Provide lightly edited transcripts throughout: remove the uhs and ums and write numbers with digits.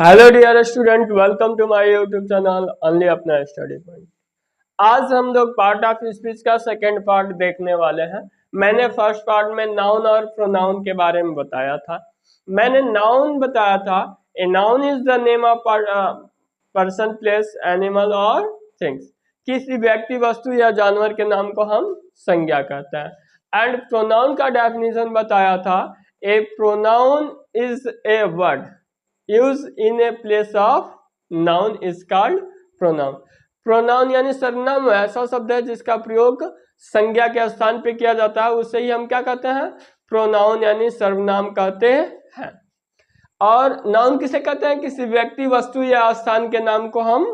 Hello dear student, welcome to my YouTube channel only अपना study point. आज हम लोग पार्ट ऑफ स्पीच का सेकंड पार्ट देखने वाले हैं। मैंने फर्स्ट पार्ट में नाउन और प्रोनाउन के बारे में बताया था। मैंने नाउन बताया था, a noun is the name of person, place, animal और थिंग्स। किसी व्यक्ति, वस्तु या जानवर के नाम को हम संज्ञा कहते हैं। एंड प्रोनाउन का डेफिनेशन बताया था, a pronoun is a word use in a place of noun is called pronoun. Pronoun यानी सर्वनाम ऐसा शब्द है जिसका प्रयोग संज्ञा के स्थान पे किया जाता है, उसे ही हम क्या कहते हैं? प्रोनाउन यानी सर्वनाम कहते हैं। और नाउन किसे कहते हैं? किसी व्यक्ति, वस्तु या स्थान के नाम को हम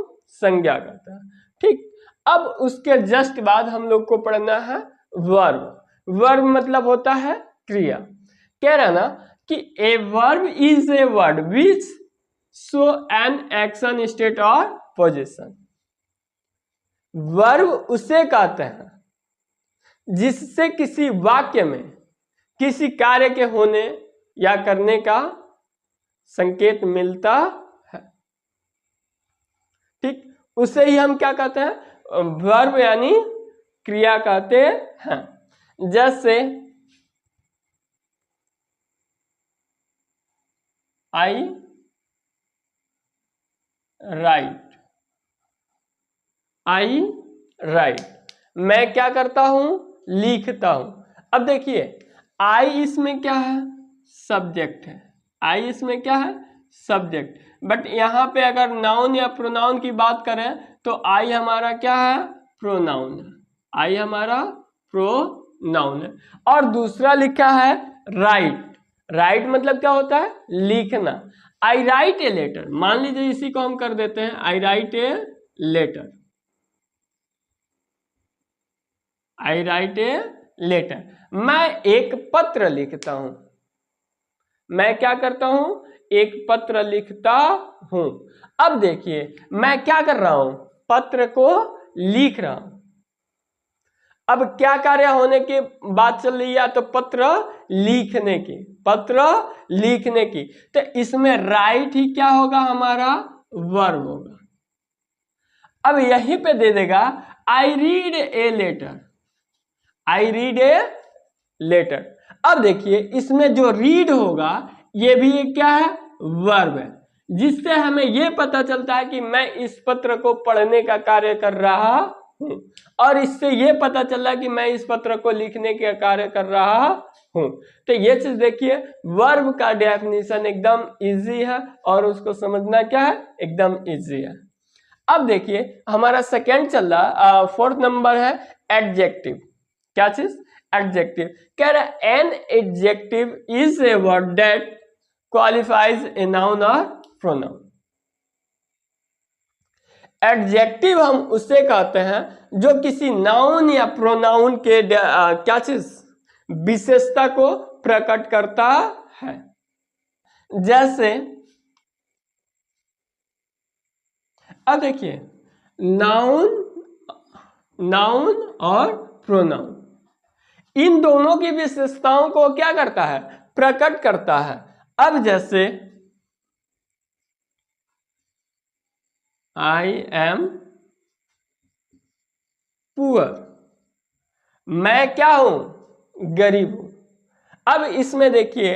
संज्ञा कहते हैं। ठीक, अब उसके जस्ट बाद हम लोग को पढ़ना है वर्ब। वर्ब मतलब होता है क्रिया। कह रहा ना कि a verb is a word which show an action, state और पोजीशन। वर्ब उसे कहते हैं जिससे किसी वाक्य में किसी कार्य के होने या करने का संकेत मिलता है। ठीक, उसे ही हम क्या कहते हैं? वर्ब यानी क्रिया कहते हैं। जैसे आई राइट, आई राइट, मैं क्या करता हूं? लिखता हूं। अब देखिए, आई इसमें क्या है? सब्जेक्ट है। आई इसमें क्या है? सब्जेक्ट। बट यहां पे अगर नाउन या प्रोनाउन की बात करें तो आई हमारा क्या है? प्रोनाउन है। आई हमारा प्रोनाउन है। और दूसरा लिखा है राइट। राइट मतलब क्या होता है? लिखना। आई राइट ए लेटर, मान लीजिए इसी को हम कर देते हैं, I write a letter. I write a letter, मैं एक पत्र लिखता हूं। मैं क्या करता हूं? एक पत्र लिखता हूं। अब देखिए, मैं क्या कर रहा हूं? पत्र को लिख रहा हूं। अब क्या कार्य होने की बात चल रही है? तो पत्र लिखने की, पत्र लिखने की। तो इसमें राइट ही क्या होगा? हमारा वर्ब होगा। अब यहीं पे दे देगा I read a letter. I read a letter. अब देखिए, इसमें जो रीड होगा ये भी क्या है? वर्ब है, जिससे हमें यह पता चलता है कि मैं इस पत्र को पढ़ने का कार्य कर रहा हूं। और इससे यह पता चल रहा है कि मैं इस पत्र को लिखने का कार्य कर रहा हूं। तो ये चीज देखिए, वर्ब का डेफिनेशन एकदम इजी है और उसको समझना क्या है? एकदम इजी है। अब देखिए, हमारा सेकेंड चल रहा, फोर्थ नंबर है एडजेक्टिव। क्या चीज? एडजेक्टिव। कह रहा है an adjective is a word that qualifies a noun और प्रोनाउन। एडजेक्टिव हम उसे कहते हैं जो किसी नाउन या प्रोनाउन के क्या चीज? विशेषता को प्रकट करता है। जैसे अब देखिए, नाउन, नाउन और प्रोनाउन, इन दोनों की विशेषताओं को क्या करता है? प्रकट करता है। अब जैसे आई एम पुअर, मैं क्या हूं? गरीब हूं। अब इसमें देखिए,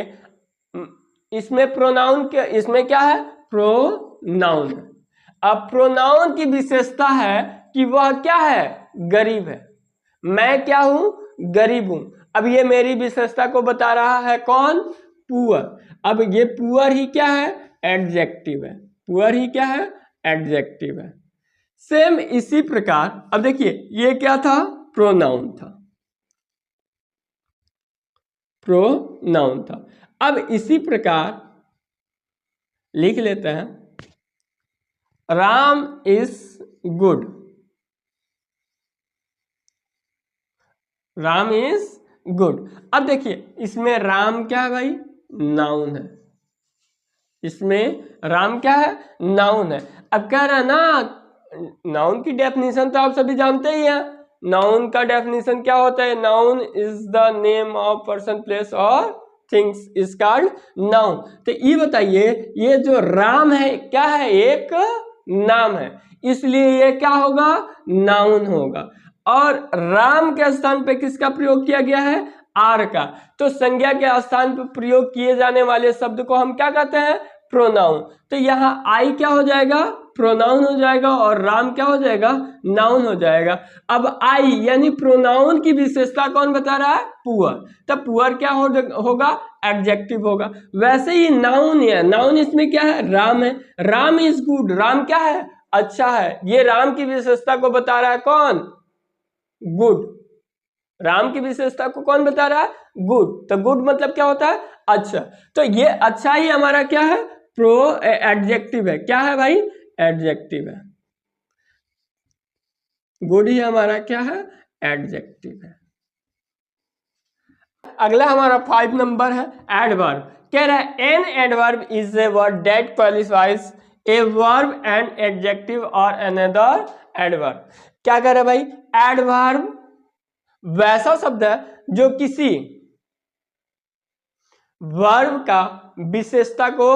इसमें प्रोनाउन के, इसमें क्या है? प्रोनाउन है। अब प्रोनाउन की विशेषता है कि वह क्या है? गरीब है। मैं क्या हूं? गरीब हूं। अब ये मेरी विशेषता को बता रहा है कौन? पुअर। अब ये पुअर ही क्या है? एडजेक्टिव है। पुअर ही क्या है? एडजेक्टिव है। सेम इसी प्रकार, अब देखिए, ये क्या था? प्रोनाउन था, प्रोनाउन था। अब इसी प्रकार लिख लेते हैं, Ram is good. Ram is good. अब देखिए, इसमें राम क्या है भाई? नाउन है। इसमें राम क्या है? नाउन है। अब कह रहा है ना, नाउन की डेफिनेशन तो आप सभी जानते ही हैं। नाउन का डेफिनेशन क्या होता है? Noun is the name of person, place और थिंग्स इज कॉल्ड नाउन। तो ये बताइए, ये जो राम है क्या है? एक नाम है, इसलिए ये क्या होगा? नाउन होगा। और राम के स्थान पे किसका प्रयोग किया गया है? आर का। तो संज्ञा के स्थान पर प्रयोग किए जाने वाले शब्द को हम क्या कहते हैं? प्रोनाउन। तो यहाँ आई क्या हो जाएगा? प्रोनाउन हो जाएगा, और राम क्या हो जाएगा? नाउन हो जाएगा। अब आई यानी प्रोनाउन की विशेषता कौन बता रहा है? पुअर। तब पुअर क्या होगा? एडजेक्टिव होगा। वैसे ही नाउन है, नाउन इसमें क्या है? राम है। राम इज गुड, राम क्या है? अच्छा है। ये राम की विशेषता को बता रहा है कौन? गुड। राम की विशेषता को कौन बता रहा है? गुड। तो गुड मतलब क्या होता है? अच्छा। तो ये अच्छा ही हमारा क्या है? प्रो एडजेक्टिव है। क्या है भाई? एडजेक्टिव है। गुड ही हमारा क्या है? एडजेक्टिव है। अगला हमारा 5 नंबर है एडवर्ब। कह रहा है an adverb is a word that qualifies a verb and adjective और अनदर एडवर्ब। क्या कह रहा है भाई? एडवर्ब वैसा शब्द है जो किसी वर्ब का विशेषता को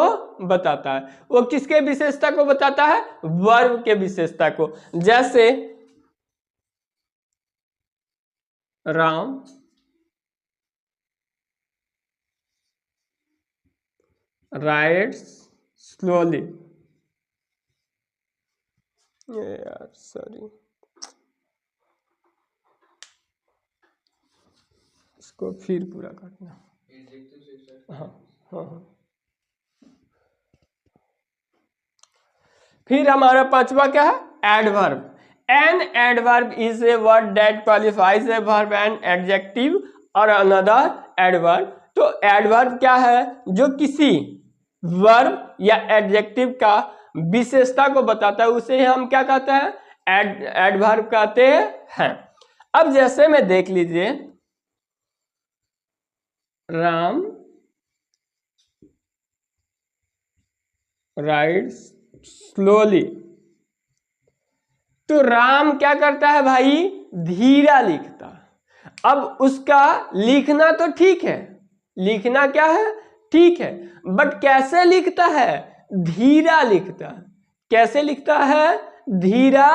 बताता है। वो किसके विशेषता को बताता है? वर्ब के विशेषता को। जैसे राम राइड्स स्लोली। यार सॉरी, इसको फिर पूरा करना। हाँ हाँ हाँ। फिर हमारा 5वां क्या है? Adverb. An adverb is a word that qualifies a verb and adjective और अनदर एडवर्ब। तो एडवर्ब क्या है? जो किसी वर्ब या एडजेक्टिव का विशेषता को बताता है, उसे हम क्या कहते हैं? एडवर्ब कहते हैं। अब जैसे में देख लीजिए, राम राइड्स स्लोली। तो राम क्या करता है भाई? धीरा लिखता। अब उसका लिखना तो ठीक है, लिखना क्या है? ठीक है, बट कैसे लिखता है? धीरा लिखता है। कैसे लिखता है? धीरा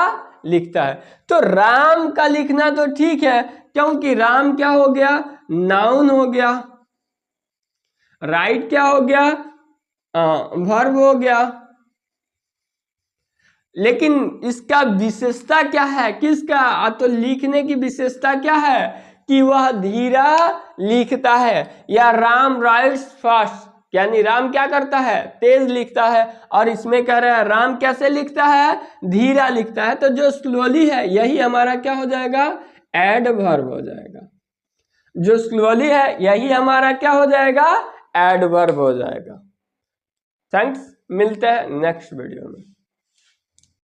लिखता है। तो राम का लिखना तो ठीक है, क्योंकि राम क्या हो गया? नाउन हो गया। राइट क्या हो गया? वर्ब हो गया। लेकिन इसका विशेषता क्या है? किसका? तो लिखने की विशेषता क्या है? कि वह धीरा लिखता है। या राम राइट्स फास्ट, यानी राम क्या करता है? तेज लिखता है। और इसमें कह रहा है राम कैसे लिखता है? धीरा लिखता है। तो जो स्लोली है यही हमारा क्या हो जाएगा? एडवर्ब हो जाएगा। जो स्लोली है यही हमारा क्या हो जाएगा? एडवर्ब हो जाएगा। थैंक्स, मिलते हैं नेक्स्ट वीडियो में।